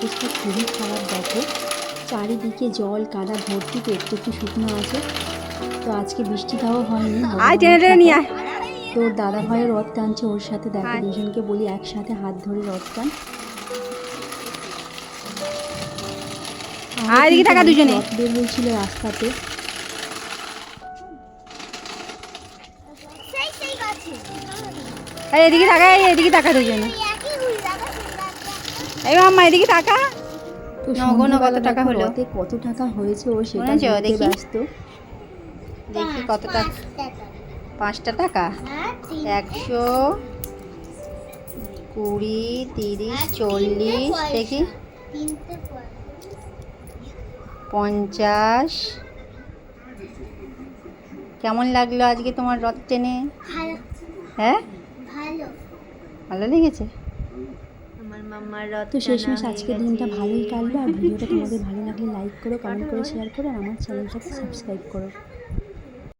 অবস্থা খুবই খারাপ। দেখো চারিদিকে জল কাদা ভর্তি, তো একটু একটু শুকনো আছে। তো আজকে বৃষ্টিটাও হয়নি। তোর দাদা ভাইয়ের রথ টানছে ওর সাথে। দেখো দুজনকে বলি একসাথে হাত ধরে রথ টান। রথ বের হয়েছিল রাস্তাতে। এদিকে তাকা, এদিকে তাকা দুজনে। এই মাম্মা এদিকে তাকা। তো কত টাকা হলো, কত টাকা হয়েছে ও সেটা বলতে ব্যস্ত। দেখি কত টাকা। 5টা টাকা, 100, 20, 30, 40, দেখি 50। কেমন লাগলো আজকে তোমার রথ টেনে? হ্যাঁ, ভালো লেগেছে। আমার মাম্মার রথ। তো শেষমেশ আজকের দিনটা ভালোই কাটলো। আর ভিডিওটা তোমাদের ভালো লাগলে লাইক করো, কমেন্ট করে শেয়ার করো, আর আমার চ্যানেলটাকে সাবস্ক্রাইব করো।